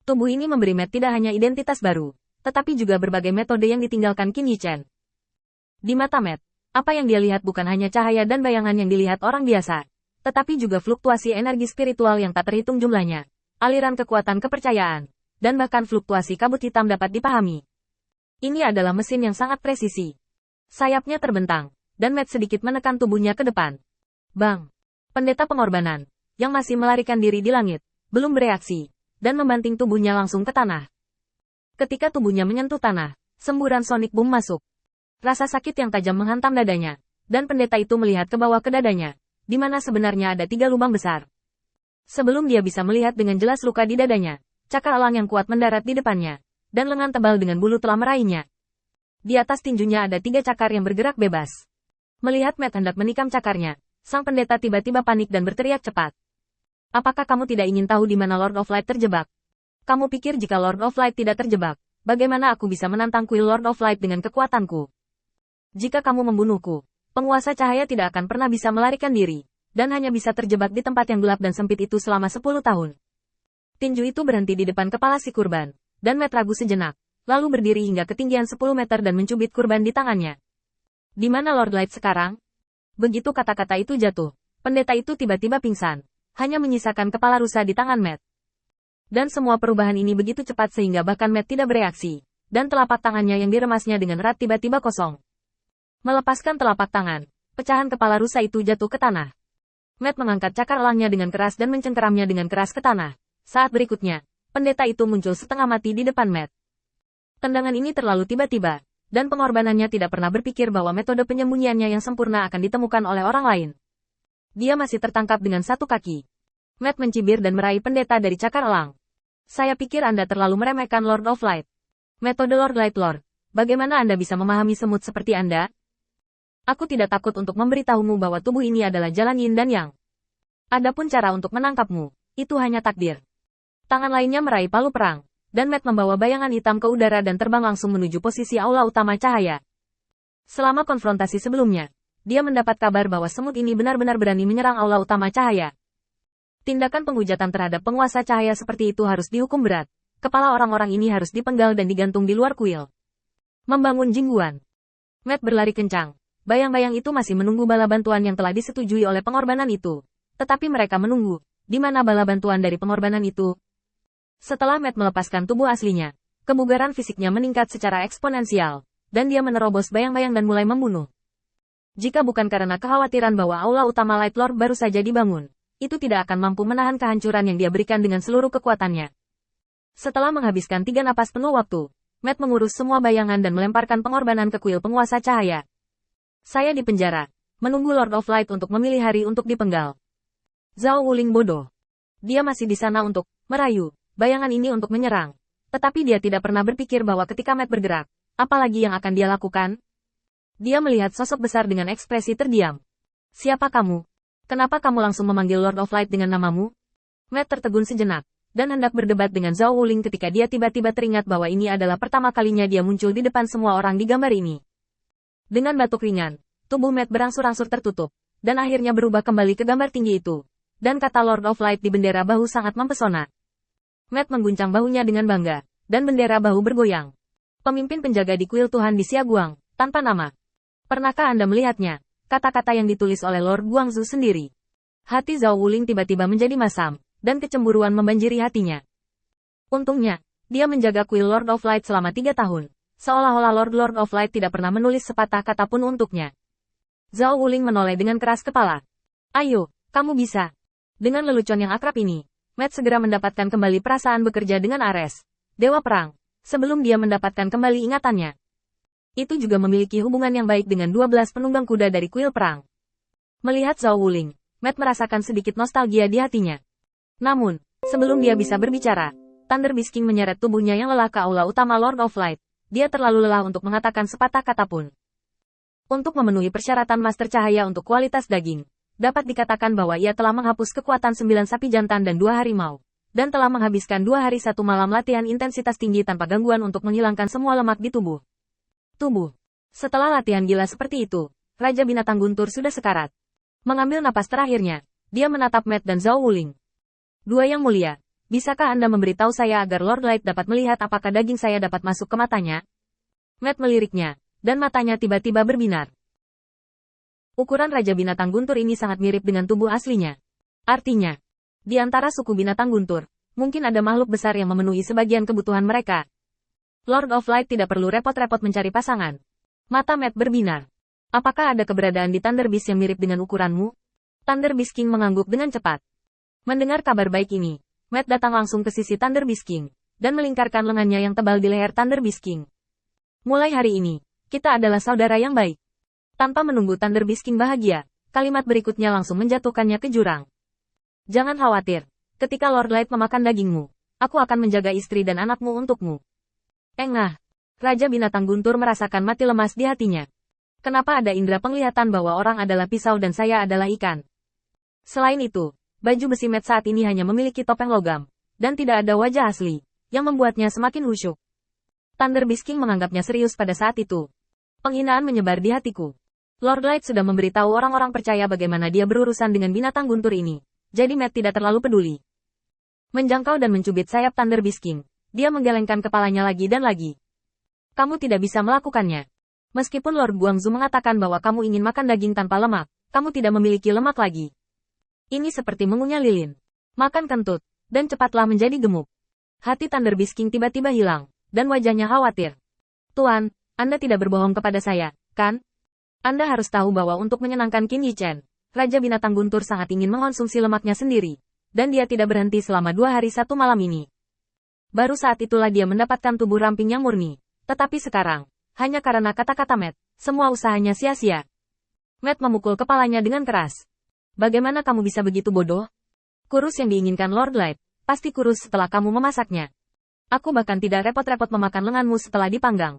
Tubuh ini memberi Matt tidak hanya identitas baru, tetapi juga berbagai metode yang ditinggalkan Qin Yichen. Di mata Matt, apa yang dia lihat bukan hanya cahaya dan bayangan yang dilihat orang biasa, tetapi juga fluktuasi energi spiritual yang tak terhitung jumlahnya, aliran kekuatan kepercayaan, dan bahkan fluktuasi kabut hitam dapat dipahami. Ini adalah mesin yang sangat presisi. Sayapnya terbentang, dan Matt sedikit menekan tubuhnya ke depan. Bang! Pendeta pengorbanan, yang masih melarikan diri di langit, belum bereaksi, dan membanting tubuhnya langsung ke tanah. Ketika tubuhnya menyentuh tanah, semburan sonic boom masuk. Rasa sakit yang tajam menghantam dadanya, dan pendeta itu melihat ke bawah ke dadanya, di mana sebenarnya ada 3 lubang besar. Sebelum dia bisa melihat dengan jelas luka di dadanya, cakar elang yang kuat mendarat di depannya, dan lengan tebal dengan bulu telah meraihnya. Di atas tinjunya ada 3 cakar yang bergerak bebas. Melihat Matt hendak menikam cakarnya, sang pendeta tiba-tiba panik dan berteriak cepat. Apakah kamu tidak ingin tahu di mana Lord of Light terjebak? Kamu pikir jika Lord of Light tidak terjebak, bagaimana aku bisa menantang kuil Lord of Light dengan kekuatanku? Jika kamu membunuhku, penguasa cahaya tidak akan pernah bisa melarikan diri, dan hanya bisa terjebak di tempat yang gelap dan sempit itu selama 10 tahun. Tinju itu berhenti di depan kepala si kurban, dan Matt ragu sejenak, lalu berdiri hingga ketinggian 10 meter dan mencubit kurban di tangannya. Di mana Lord Light sekarang? Begitu kata-kata itu jatuh, pendeta itu tiba-tiba pingsan. Hanya menyisakan kepala rusa di tangan Matt. Dan semua perubahan ini begitu cepat sehingga bahkan Matt tidak bereaksi, dan telapak tangannya yang diremasnya dengan erat tiba-tiba kosong. Melepaskan telapak tangan, pecahan kepala rusa itu jatuh ke tanah. Matt mengangkat cakar elangnya dengan keras dan mencengkeramnya dengan keras ke tanah. Saat berikutnya, pendeta itu muncul setengah mati di depan Matt. Tendangan ini terlalu tiba-tiba, dan pengorbanannya tidak pernah berpikir bahwa metode penyembunyiannya yang sempurna akan ditemukan oleh orang lain. Dia masih tertangkap dengan satu kaki. Matt mencibir dan meraih pendeta dari cakar elang. Saya pikir Anda terlalu meremehkan Lord of Light. Metode Lord Light Lord, bagaimana Anda bisa memahami semut seperti Anda? Aku tidak takut untuk memberitahumu bahwa tubuh ini adalah jalan yin dan yang. Adapun cara untuk menangkapmu, itu hanya takdir. Tangan lainnya meraih palu perang, dan Matt membawa bayangan hitam ke udara dan terbang langsung menuju posisi aula utama cahaya. Selama konfrontasi sebelumnya, dia mendapat kabar bahwa semut ini benar-benar berani menyerang aula utama cahaya. Tindakan penghujatan terhadap penguasa cahaya seperti itu harus dihukum berat. Kepala orang-orang ini harus dipenggal dan digantung di luar kuil. Membangun jingguan. Matt berlari kencang. Bayang-bayang itu masih menunggu bala bantuan yang telah disetujui oleh pengorbanan itu. Tetapi mereka menunggu. Di mana bala bantuan dari pengorbanan itu? Setelah Matt melepaskan tubuh aslinya, kebugaran fisiknya meningkat secara eksponensial, dan dia menerobos bayang-bayang dan mulai membunuh. Jika bukan karena kekhawatiran bahwa aula utama Light Lord baru saja dibangun, itu tidak akan mampu menahan kehancuran yang dia berikan dengan seluruh kekuatannya. Setelah menghabiskan 3 napas penuh waktu, Matt mengurus semua bayangan dan melemparkan pengorbanan ke kuil penguasa cahaya. Saya di penjara, menunggu Lord of Light untuk memilih hari untuk dipenggal. Zhao Wuling bodoh. Dia masih di sana untuk merayu bayangan ini untuk menyerang. Tetapi dia tidak pernah berpikir bahwa ketika Matt bergerak, apalagi yang akan dia lakukan? Dia melihat sosok besar dengan ekspresi terdiam. Siapa kamu? Kenapa kamu langsung memanggil Lord of Light dengan namamu? Matt tertegun sejenak, dan hendak berdebat dengan Zhao Wuling ketika dia tiba-tiba teringat bahwa ini adalah pertama kalinya dia muncul di depan semua orang di gambar ini. Dengan batuk ringan, tubuh Matt berangsur-angsur tertutup, dan akhirnya berubah kembali ke gambar tinggi itu. Dan kata Lord of Light di bendera bahu sangat mempesona. Matt mengguncang bahunya dengan bangga, dan bendera bahu bergoyang. Pemimpin penjaga di kuil Tuhan di Xiaguang, tanpa nama. Pernahkah Anda melihatnya? Kata-kata yang ditulis oleh Lord Guangzhou sendiri. Hati Zhao Wuling tiba-tiba menjadi masam, dan kecemburuan membanjiri hatinya. Untungnya, dia menjaga kuil Lord of Light selama 3 tahun. Seolah-olah Lord of Light tidak pernah menulis sepatah kata pun untuknya. Zhao Wuling menoleh dengan keras kepala. Ayo, kamu bisa. Dengan lelucon yang akrab ini, Matt segera mendapatkan kembali perasaan bekerja dengan Ares, Dewa Perang, sebelum dia mendapatkan kembali ingatannya. Itu juga memiliki hubungan yang baik dengan 12 penunggang kuda dari kuil perang. Melihat Zhao Wuling, Matt merasakan sedikit nostalgia di hatinya. Namun, sebelum dia bisa berbicara, Thunder Beast King menyeret tubuhnya yang lelah ke aula utama Lord of Light. Dia terlalu lelah untuk mengatakan sepatah kata pun. Untuk memenuhi persyaratan Master Cahaya untuk kualitas daging, dapat dikatakan bahwa ia telah menghapus kekuatan 9 sapi jantan dan 2 harimau, dan telah menghabiskan 2 hari 1 malam latihan intensitas tinggi tanpa gangguan untuk menghilangkan semua lemak di tubuh. Setelah latihan gila seperti itu, Raja Binatang Guntur sudah sekarat. Mengambil napas terakhirnya, dia menatap Matt dan Zhao Wuling. Dua yang mulia, Bisakah Anda memberitahu saya agar Lord Light dapat melihat apakah daging saya dapat masuk ke matanya? Matt meliriknya, dan matanya tiba-tiba berbinar. Ukuran Raja Binatang Guntur ini sangat mirip dengan tubuh aslinya. Artinya, di antara suku binatang guntur, mungkin ada makhluk besar yang memenuhi sebagian kebutuhan mereka. Lord of Light tidak perlu repot-repot mencari pasangan. Mata Matt berbinar. Apakah ada keberadaan di Thunder Beast yang mirip dengan ukuranmu? Thunder Beast King mengangguk dengan cepat. Mendengar kabar baik ini, Matt datang langsung ke sisi Thunder Beast King, dan melingkarkan lengannya yang tebal di leher Thunder Beast King. Mulai hari ini, kita adalah saudara yang baik. Tanpa menunggu Thunder Beast King bahagia, kalimat berikutnya langsung menjatuhkannya ke jurang. Jangan khawatir, ketika Lord Light memakan dagingmu, aku akan menjaga istri dan anakmu untukmu. Engah, Raja Binatang Guntur merasakan mati lemas di hatinya. Kenapa ada indera penglihatan bahwa orang adalah pisau dan saya adalah ikan? Selain itu, baju besi Matt saat ini hanya memiliki topeng logam, dan tidak ada wajah asli, yang membuatnya semakin khusyuk. Thunder Beast King menganggapnya serius pada saat itu. Penghinaan menyebar di hatiku. Lord Light sudah memberitahu orang-orang percaya bagaimana dia berurusan dengan binatang guntur ini, jadi Matt tidak terlalu peduli. Menjangkau dan mencubit sayap Thunder Beast King, dia menggelengkan kepalanya lagi dan lagi. Kamu tidak bisa melakukannya. Meskipun Lord Guangzhou mengatakan bahwa kamu ingin makan daging tanpa lemak, kamu tidak memiliki lemak lagi. Ini seperti mengunyah lilin. Makan kentut, dan cepatlah menjadi gemuk. Hati Thunder Beast King tiba-tiba hilang, dan wajahnya khawatir. Tuan, Anda tidak berbohong kepada saya, kan? Anda harus tahu bahwa untuk menyenangkan Qin Yichen, Raja Binatang Guntur sangat ingin mengonsumsi lemaknya sendiri, dan dia tidak berhenti selama 2 hari 1 malam ini. Baru saat itulah dia mendapatkan tubuh ramping yang murni. Tetapi sekarang, hanya karena kata-kata Matt, semua usahanya sia-sia. Matt memukul kepalanya dengan keras. Bagaimana kamu bisa begitu bodoh? Kurus yang diinginkan Lord Light, pasti kurus setelah kamu memasaknya. Aku bahkan tidak repot-repot memakan lenganmu setelah dipanggang.